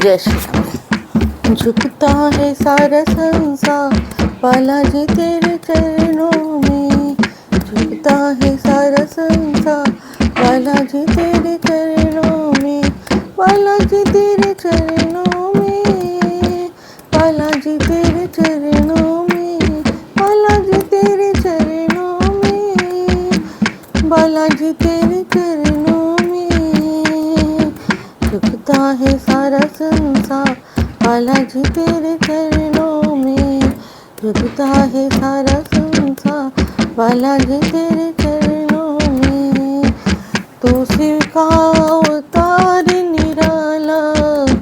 जय श्री राम। झुकता है सारा संसार बालाजी तेरे चरणों में, झुकता है सारा संसार बालाजी तेरे चरणों में, बालाजी तेरे चरणों में, बालाजी तेरे चरणों में, बालाजी तेरे चरणों में, बालाजी तेरे चरणों में, झुकता है सारा संसार बालाजी तेरे चरणों में, झुकता है सारा संसार बालाजी तेरे चरणों में। तू शिव का अवतार निराला,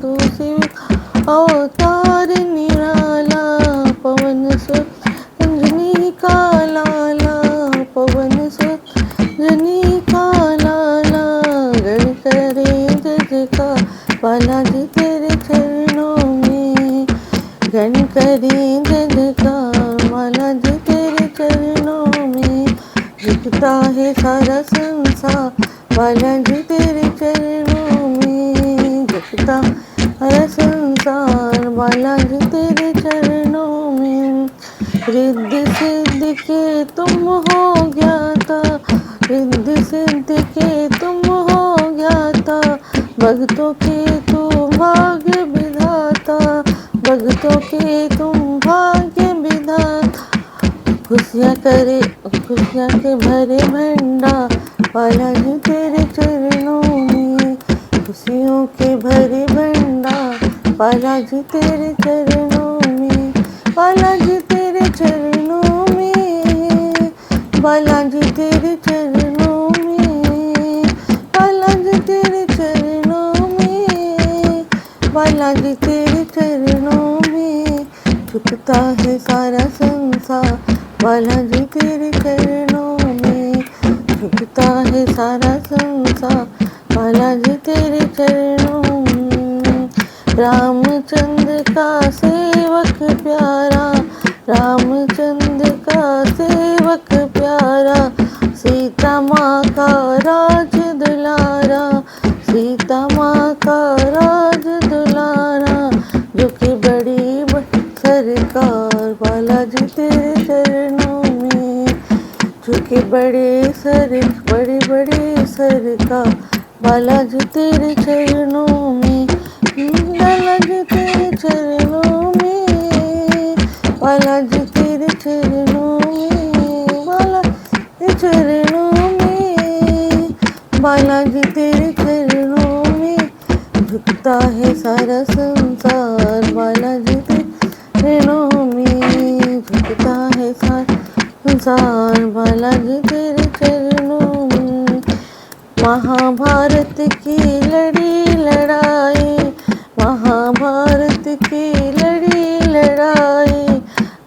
तू शिव का अवतार निराला, पवन सुत अंजनी का लाला, पवन सुत अंजनी का लाला, गण करे जय जयकार बालाजी तेरे चरणों में, गण करे जय जयकार बालाजी तेरे चरणों में, झुकता है सारा संसार बालाजी तेरे चरणों में, झुकता सारा संसार बालाजी तेरे चरणों में। रिद्धि सिद्धि के तुम हो ज्ञाता, रिद्धि सिद्धि के तुम हो ज्ञाता, भक्तों के तुम भाग्य विधाता, भक्तों के तुम भाग्य विधाता, खुशियाँ करे खुशियाँ के भरे भंडार बालाजी तेरे चरणों में, खुशियों के भरे भंडार बालाजी तेरे चरणों में, बालाजी तेरे चरणों में, बालाजी तेरे चरणों में, बालाजी तेरे चरणों में, बालाजी तेरे चरणों में, झुकता है सारा संसार बालाजी तेरे चरणों में, झुकता है सारा संसार बालाजी तेरे चरणों में। रामचंद्र का सेवक प्यारा, रामचंद्र का सेवक प्यारा, सीता माँ का राज दुलारा, सीता माँ का राज दुलारा, जो कि बड़ी सरकार बालाजी तेरे चरणों में, जो कि बड़े बड़े सरकार बालाजी तेरे चरणों में, बालाजी तेरे चरणों में, बालाजी तेरे चरणों में, बालाजी चरणों में, बालाजी तेरे चरणों में, झुकता है सारा संसार बालाजी तेरे चरणों में, झुकता है सारा संसार बालाजी तेरे चरणों में। महाभारत की लड़ी लड़ाई, महाभारत की लड़ी लड़ाई,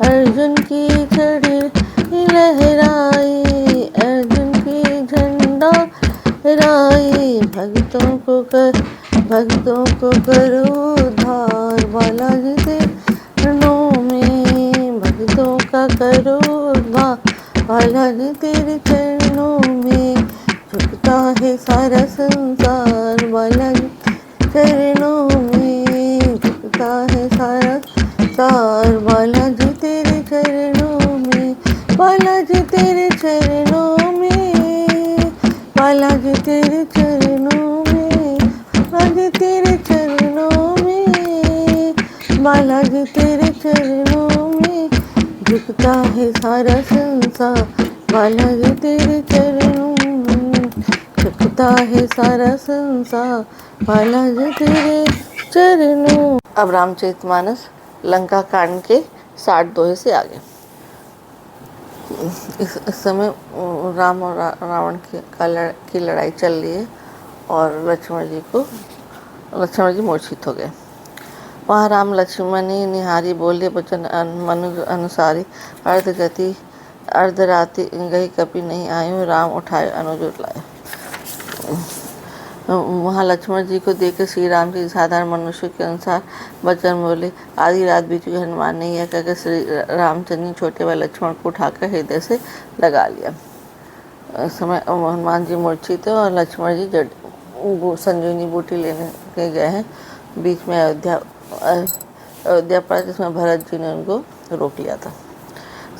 अर्जुन की छड़ी लहराई, अर्जुन की झंडा लहराई, भक्तों को करो उद्धार बालाजी तेरे चरणों में, भक्तों का करो उद्धार बालाजी तेरे चरणों में, झुकता है सारा संसार बालाजी चरणों में, झुकता है सारा संसार बालाजी तेरे चरणों में, बालाजी तेरे चरणों में, बालाजी तेरे चरणों में, बालाजी तेरे चरणों में, बालाजी तेरे चरणों में, झुकता है सारा संसार बालाजी तेरे चरणों में, झुकता है सारा संसार बालाजी तेरे चरणों। अब रामचरितमानस लंका कांड के 60 दोहे से आगे। इस समय राम और रावण की लड़ाई चल रही है और लक्ष्मण जी मूर्छित हो गए। वहाँ राम लक्ष्मणी निहारी बोले वचन मनु अनुसारी, अर्ध गति अर्ध राति गई कपि नहीं आयो, राम उठाए अनुज लाए। वहाँ लक्ष्मण जी को देखकर श्री राम जी साधारण मनुष्य के अनुसार वचन बोले, आधी रात बीच गई हनुमान नहीं है कहकर श्री रामचंद्र ने छोटे भाई लक्ष्मण को उठाकर हृदय से लगा लिया। समय हनुमान जी मूर्छित थे और लक्ष्मण जी संजीवनी बूटी लेने के गए हैं बीच में अयोध्या पड़ा, जिसमें भरत जी ने उनको रोक लिया था।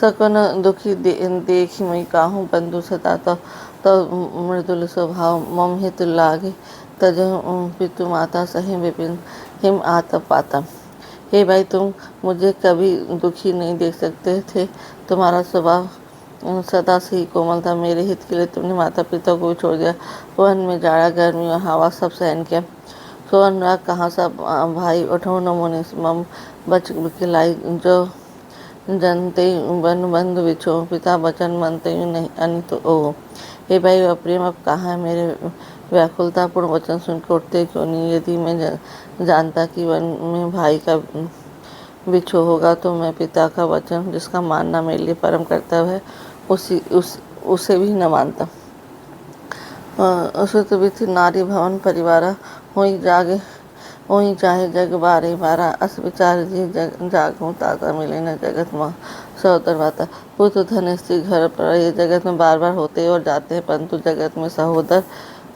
सकन दुखी देखी मई काहू बंधु सता, तो मृदुल स्वभाव मम हित लागे, तजहु पितु माता सही विपिन हिम आतप पाता। हे भाई, तुम मुझे कभी दुखी नहीं देख सकते थे, तुम्हारा स्वभाव सदा से ही कोमल था। मेरे हित के लिए तुमने माता पिता को भी छोड़ दिया, वन में जाड़ा गर्मी और हवा सब सहन किया। सो अनुराग कहाँ सब भाई उठो न मुनि मम बच बिखलाई, जो जनते बन बंधु बिछो पिता बचन मनते नहीं अनित ओ। हे भाई, वह प्रेम अब कहाँ है? मेरे व्याकुलतापूर्ण वचन सुनकर उठते क्यों नहीं? यदि मैं जानता कि वन में भाई का बिछो होगा, तो मैं पिता का वचन, जिसका मानना मेरे लिए परम कर्तव्य है, उसे भी न मानता। सुत बिथ नारी भवन परिवारा, होई जागे होई चाहे जग बारे बारा, अस विचार जी जागूं ताता मिले न जगत में सहोदर वाता। पुत्र धन स्त्री घर पर ये जगत में बार बार होते और जाते हैं, परंतु जगत में सहोदर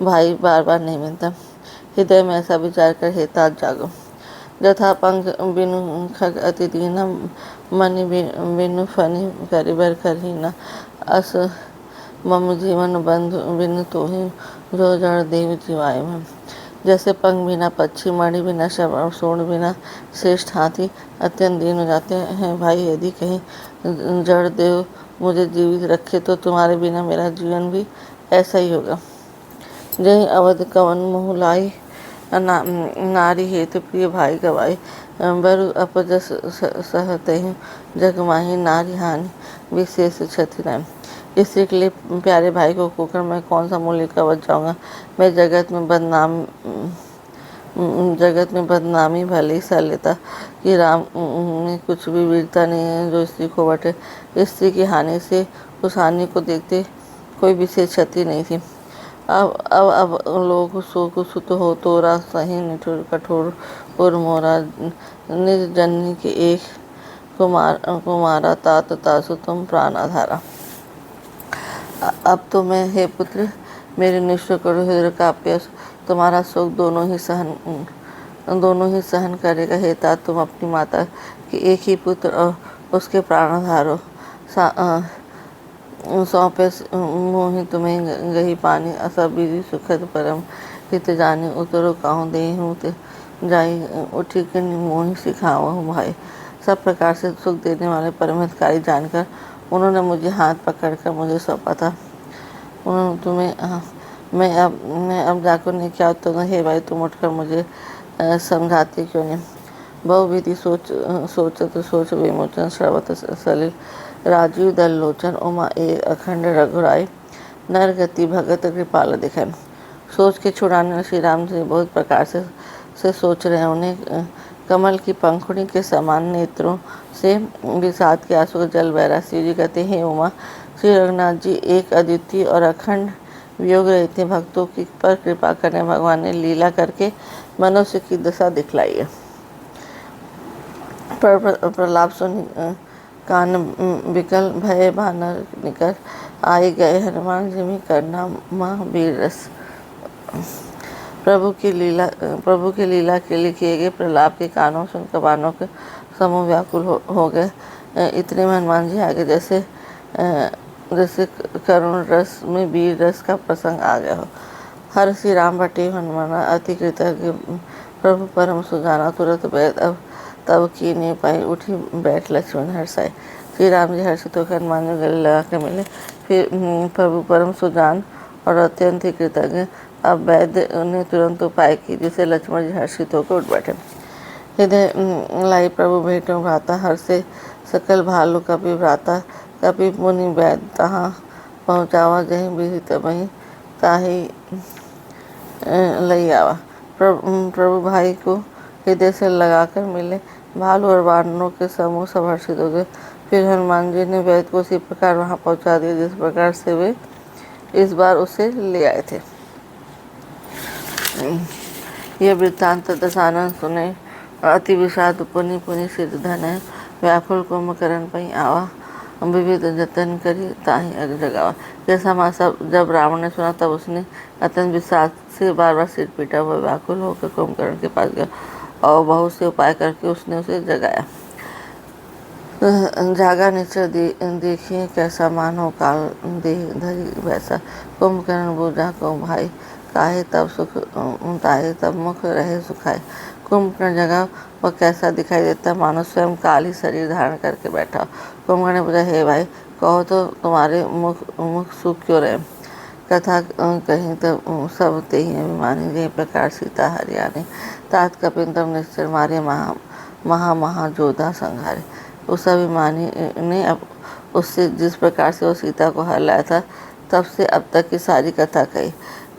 भाई बार बार नहीं मिलता। हृदय में ऐसा विचार कर हे तात जागो। जथा पंख बिनु खग अति दीना, मनि बिनु फनि करिबर करहीना, अस मम जीवन बंधु बिनु तोहि, जो जड़ देव जीवाय में। जैसे पंख बिना पक्षी, मणि बिना शव, सूंड बिना श्रेष्ठ हाथी अत्यंत दीन हो जाते हैं। भाई, यदि कहीं जड़ देव मुझे जीवित रखे, तो तुम्हारे बिना मेरा जीवन भी ऐसा ही होगा। जय अवध कवन मोह लाई, नारी हेतु प्रिय भाई गवाई, बरु अपजस सहते जग माही, नारी हानि विशेष क्षति नहीं। स्त्री के लिए प्यारे भाई को खोकर मैं कौन सा मूल्य का बच जाऊँगा। मैं जगत में बदनामी भले ही सह लेता कि राम में कुछ भी वीरता नहीं है जो स्त्री को बटे। स्त्री की हानि से उस हानि को देखते कोई विशेष क्षति नहीं थी। अब लोग शोक सुत हो तोरा, सही निठुर कठोर और मोरा, निज जननी के एक कुमारा तात तासु तुम प्राणाधारा। अब तो मैं, हे पुत्र, मेरे निष्ठुर करो हृदय का अप्यास, तुम्हारा शोक दोनों ही सहन करेगा। हे तात, तुम अपनी माता के एक ही पुत्र और उसके प्राणाधारो, सौंपे मोहि तुम्हें गही पानी, असब विधि सुखद परम हित जाने, उतरो काहूँ देहूँ ते जाई, उठी के मोहि सिखाओ भाई। सब प्रकार से सुख देने वाले परम हितकारी जानकर उन्होंने मुझे हाथ पकड़कर मुझे सौंपा था। उन्होंने तुम्हें मैं अब जाकर ने क्या उत्तर? हे भाई, तुम उठकर मुझे समझाते क्यों नहीं? बहुविधि सोच विमोचन, श्रवत सलिल राजीव दल लोचन, उमा एक अखंड रघुराई, नर गति भगत कृपाल दिखन। सोच के छुड़ाने श्री राम जी बहुत प्रकार से सोच रहे हैं। उन्हें कमल की पंखुड़ी के समान नेत्रों से विषाद के आंसू का जल बह रहा। श्री जी कहते हैं, उमा, श्री रघुनाथ जी एक अद्वितीय और अखंड वियोग रहते भक्तों की पर कृपा करने भगवान ने लीला करके मनुष्य की दशा दिखलाई है। प्रलाप सुन कान विकल भय बानर निकर, आए गए हनुमान जिमि करना माँ वीर रस। प्रभु की लीला के लिए किए गए प्रलाप के कानों सुनकर बानों के समूह व्याकुल हो गए। इतने में हनुमान जी आगे जैसे करुण रस में वीर रस का प्रसंग आ गया हो। हर श्री राम भटे हनुमाना, अति कृतज्ञ प्रभु परम सुजाना, तुरंत बैठ अब तब की नहीं पाई, उठी बैठ लक्ष्मण हर्षाए। श्री राम जी हर्षित होकर हनुमान जी गले लगा के मिले। फिर प्रभु परम सुजान और अत्यंत ही कृतज्ञ अब वैद्य ने तुरंत उपाय की, जिसे लक्ष्मण जी हर्षित होकर उठ बैठे। हृदय लाई प्रभु भेटो भ्राता, हर से सकल भालू कपि भ्राता, कपि मुनि वैद्य तहाँ पहुँचावा, जही विहित वही ताही लई आवा। प्रभु भाई को हृदय से लगाकर मिले। भालू और वानरों के समूह सब हर्षित हो गए। फिर हनुमान जी ने वैद्य को उसी प्रकार वहां पहुंचा दिया जिस प्रकार से वे इस बार उसे ले आए थे। यह वृत्तांत दशानन सुने, अति विषाद पुनि पुनि सिद्ध धन है, व्याकुल कुंभकर्ण पई आवा, विविध जतन करी ताही अग जगावा। यह समाचार जब रावण ने सुना, तब उसने अत्यंत विषाद से बार बार सिर पीटा हुआ व्याकुल होकर कुंभकर्ण के पास गया और बहुत से उपाय करके उसने उसे जगाया। जागा निश्चय देखिए कैसा मानो काल देह धरी वैसा। कुंभकर्ण बूझा को भाई काहे तब सुख ताहे तब मुख रहे सुखाए। कुंभकर्ण जगह वह कैसा दिखाई देता मानो स्वयं काल ही शरीर धारण करके बैठा। कुंभकर्ण ने पूछा हे भाई कहो तो तुम्हारे मुख मुख सूख क्यों रहे। कथा कहीं तो सब ते ही अभिमानी जे प्रकार सीता हरियाणी। तात कपिन तब निश्चर मारे महा जोधा संहारे। उस अभिमानी ने अब उससे जिस प्रकार से वो सीता को हर लाया था तब से अब तक की सारी कथा कही।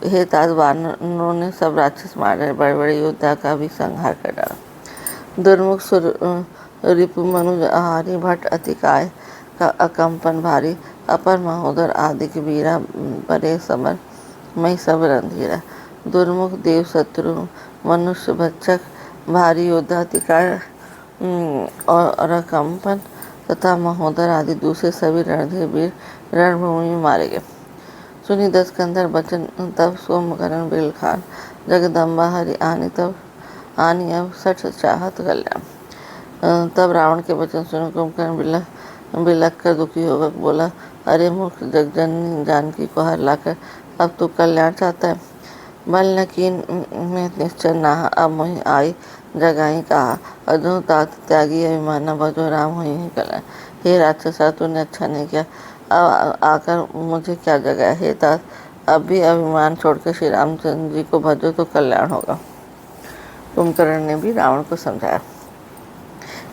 हे तात वानरों ने सब राक्षस मार डाले, बड़े बड़े योद्धा का भी संहार कर डाला। दुर्मुख सुर रिपु मनुज आहारी भट्ट अतिकाय का अकंपन भारी। अपर महोदर आदि के वीरा परे समर मई सब रंधीरा। दुर्मुख देव शत्रु मनुष्य भक्षक भारी योद्धा अतिकाय और अकंपन तथा महोदर आदि दूसरे सभी रणधीर वीर रणभूमि में मारे गए। सुनी 10 कंधर बचन तब सोमकरण बिल खान जगदम्बा हरि आनी अब सठ चाहत कल्याण। तब रावण के वचन सुन कुंभकर्ण बिलख कर दुखी होकर बोला अरे मूर्ख जगजननी जानकी को हर लाकर अब तू कल्याण चाहता है। बल न कीन में निश्चय नाह अब मोहि आई जगाई कहा। अधो तात त्यागी अभिमाना भजो राम हुई ही कल्याण। हे राक्षसा तूने अच्छा नहीं किया, अब आकर मुझे क्या जगाया। हे तात अब भी अभिमान छोड़कर श्री रामचंद्र जी को भजो तो कल्याण होगा। कुंभकर्ण ने भी रावण को समझाया।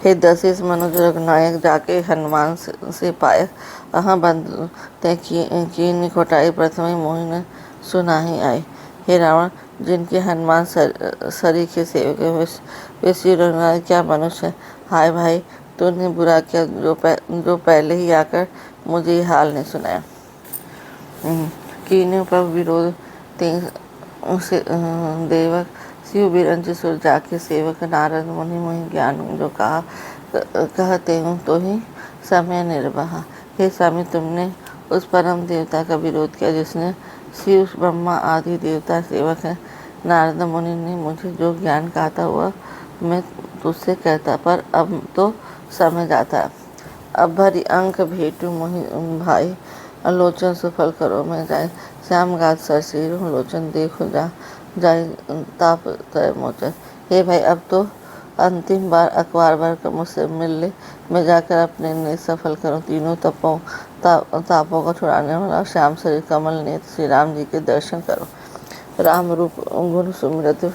हे दशेष मनुज रघुनायक जाके हनुमान से पायक अहाँ बंधु ते कीनी खोटाई प्रथम मोहिन सुनाही आई। हे रावण जिनके हनुमान सरीखे सेवक वे श्री रघुनाथ क्या मनुष्य है। हाय भाई तूने बुरा किया जो पहले ही आकर मुझे ये हाल नहीं सुनाया। कीने पर विरोध से देवक शिव बिरंज सुर जाके सेवक नारद मुनि मुहि ज्ञान जो कहा कहते हूँ तो ही समय निर्वाह। हे स्वामी तुमने उस परम देवता का विरोध किया जिसने शिव ब्रह्मा आदि देवता सेवक है। नारद मुनि ने मुझे जो ज्ञान कहा था वह मैं तुझसे कहता पर अब तो समय जाता है। अब भरी अंक भेटू मोहि भाई लोचन सुफल करो मैं जाए। श्याम गात सरसीर लोचन देखो जाए ताप तय मोचन। हे भाई अब तो अंतिम बार अखबार भर कर मुझसे मिल ले, मैं जाकर अपने नेत्र सफल करूं। तीनों तापों को छुड़ाने वाला श्याम शरीर कमल नेत्र श्री राम जी के दर्शन करो। राम रूप गुण सुमिरत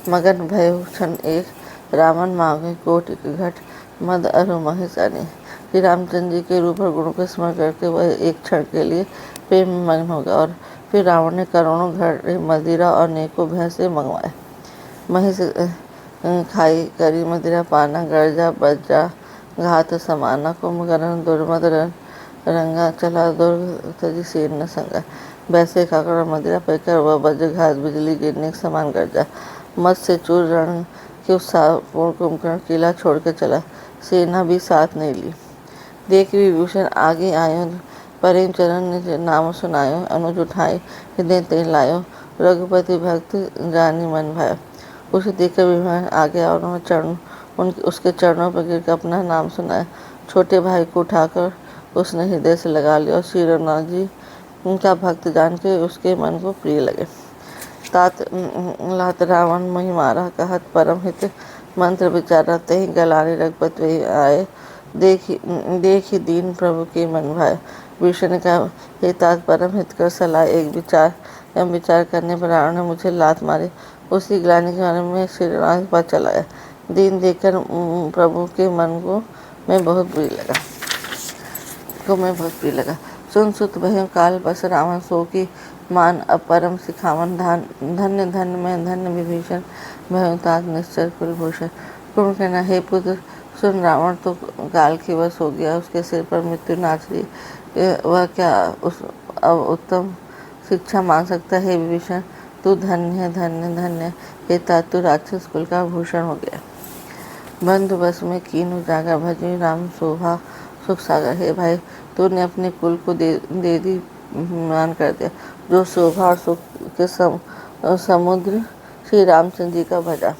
मगन भय क्षण एक रावण मांगे कोटि घट मद अरु महेश अने। श्री रामचंद्र जी के रूप और गुणों को स्मरण करके वह एक क्षण के लिए प्रेम में मग्न हो गया और फिर रावण ने करोड़ों घड़े मदिरा और नेकों भैंसे मंगवाए। महेश खाई करी मदिरा पाना गर्जा बज्जा घात समाना। कुंभकर्ण दुर्मद रंगा चला दुर्ग तजी सेन न संगा। वैसे खाकर मदिरा पीकर वह वज्र घात बिजली गिरने के समान गर्जा। मत से चूर रण के उत्साहपूर्ण कुंभकर्ण किला छोड़कर चला, सेना भी साथ नहीं ली। देख विभूषण आगे आयो प्रेम चरण ने नाम सुनायो। अनुज उठाए हृदय ते लायो रघुपति भक्त जानी मन भायो। उसे देखकर विभूषण आगे और उसके चरणों पर गिरकर अपना नाम सुनाया। छोटे भाई को उठाकर उसने हृदय से लगा लिया और श्री रघुनाथ जी उनका भक्त जान के उसके मन को प्रिय लगे। तात लात रावण मही मारा कहत परम हित मंत्र विचारा तही गलानी रघुपति वही आए। देखी दीन प्रभु के मन भाए। विष्णु ने कहा हे तात परम हित कर सलाह एक विचार करने पर रावण ने मुझे लात मारी। उसी ग्लानि के बारे में श्री राम के पास चला गया। दीन देखकर प्रभु के मन को मैं बहुत प्रिय लगा। सुन सुत भय काल बस रावण सो की मान अपरम सिखावन धन्य धन्य में धन्य विभीषण भय तात निश्चर कुलभूषण। कुंभकर्ण हे पुत्र सुन रावण तो काल की वश हो गया, उसके सिर पर मृत्यु नाच रही, वह क्या अब उत्तम शिक्षा मान सकता है। विभीषण तू धन्य धन्य धन्य हे तात तू राक्षस कुल का भूषण हो गया। बंधु बस में कीन उजागर भजी राम शोभा सुख सागर। हे भाई तूने अपने कुल को दे दी मान कर दिया, जो शोभा और सुख के समुद्र श्री रामचंद्र जी का भजा।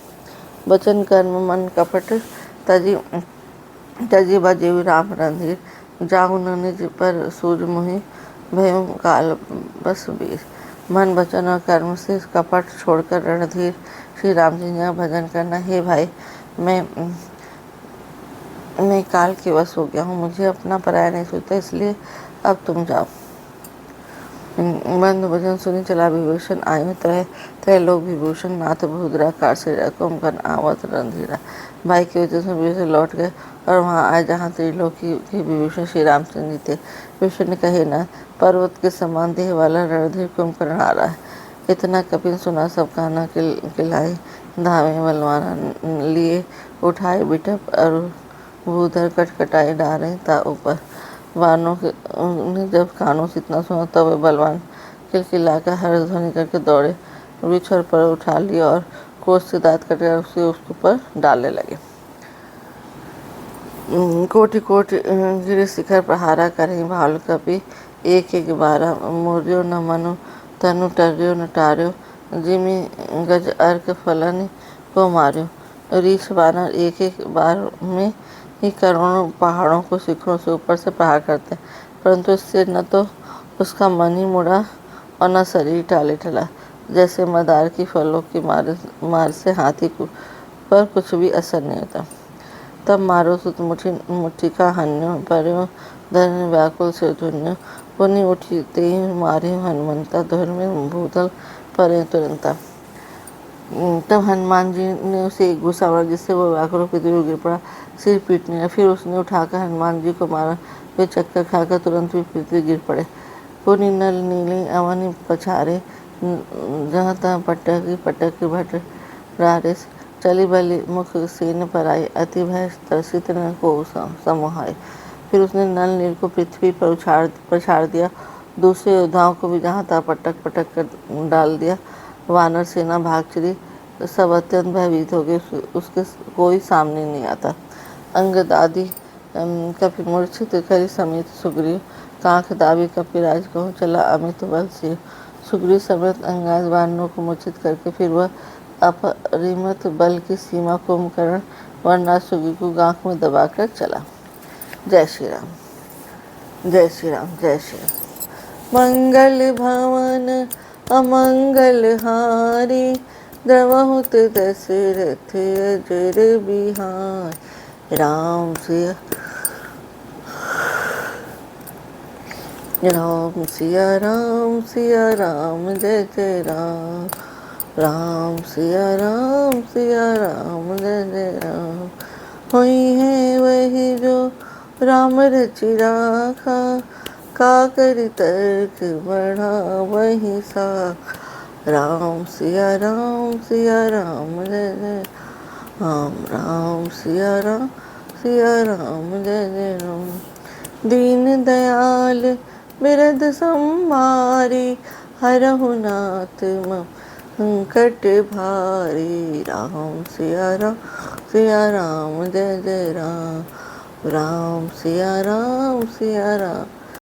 वचन कर्म मन कपट तजी तजी बजेऊ राम रणधीर। जाहु न निज पर सूझ मोहि, भयउ काल बस बीर। मन वचन और कर्म से कपट छोड़कर रणधीर श्री राम जी ने भजन करना। हे भाई, मैं काल के वश हो गया हूँ, मुझे अपना पराया नहीं सोचता, इसलिए अब तुम जाओ। बंधु भजन सुनी चला विभूषण आयु त्रय, त्रैलोक विभूषण नाथ बहुधरा कारसे कुंभकर्ण आवत रणधीरा। भाई की वजह से विभूषण लौट गए और वहां आए जहाँ त्रिलोक के विभूषण श्री रामचंद्र जी थे। विभूषण ने कहे न, पर्वत के समान देह वाला रणधीर कुंभकर्ण आ रहा है। इतना कपिन सुना, सब कहना किलाई धामे बलवाना लिए उठाए बिटप और भूधर कटकटाए डाले ता ऊपर। वानों ने जब कानों से इतना सुना तब वे बलवान खिलखिलाकर हर्ष ध्वनि करके दौड़े, वृक्ष पर उठा लिया और कोस से दांत कटकर उसके ऊपर डालने लगे। कोटि कोटि गिरि शिखर प्रहारा करें भाल कपि, एक एक बारा मोर्यो न मनु तनु टर्यो न टार्यो। जिमि गज अर्क फलन को मार्यो। रीछ वानर एक एक बार में ही करोड़ों पहाड़ों को शिखरों से ऊपर से प्रहार करते हैं, परंतु इससे न तो उसका मन ही मुड़ा और न शरीर टाले टला। जैसे मदार की फलों की मार से हाथी पर कुछ भी असर नहीं होता। तब मारो सुत मुट्ठी का हन्यो, पर्यो धन व्याकुल से धुन्यो। पुनि उठी ते मारे हनुमंता, धुर में भूतल परे तुरंता। तब हनुमान जी ने उसे एक गुस्सा मारा, जिससे वो व्याकुल होकर दूर गिर पड़ा, सिर पीटने लगा। फिर उसने उठाकर हनुमान जी को मारा, वे चक्कर खाकर तुरंत भी पृथ्वी गिर पड़े। पुनि नल नीले अवनि पछारे, जहाँ तहाँ पटक भट रारे। चली बलि मुख सेन पर आई, अति भय त्रसित न को समोहाय। फिर उसने नल नील को पृथ्वी पर पछाड़ दिया, दूसरे योद्धाओं को भी जहाँ तहाँ पटक कर डाल दिया। वानर सेना भाग चली, सब अत्यंत भयभीत हो गए, उसके कोई सामने नहीं आता। अंगद आदि कपि मूर्छित करी समेत सुग्रीव, कांख दाबी कपिराज कहूँ चला अमित बल से। सुग्रीव समेत अंगाद वानरों को मूर्छित करके फिर वह अपरिमित बल की सीमा कुंभकर्ण वरनाथ सुग्रीव को गांठ में दबाकर चला। जय श्री राम, जय श्री राम, जय श्री राम। मंगल भवन अमंगल हारी, द्रवहुत दशरथ अजर बिहार। राम सिया राम, सिया राम, सिया राम, जय जय राम। राम सिया राम, सिया राम, जय जय राम। हुई है वही जो राम रचि राखा, काकर तर्क बढ़ा वही सा। राम सिया राम, सिया राम, जय जय राम। राम सिया राम, सिया राम, जय जय राम। दीन दयाल बिरद संहारी, हरहु नाथ संकट भारी। राम सिया राम, जय जय राम। राम सिया राम, सिया राम,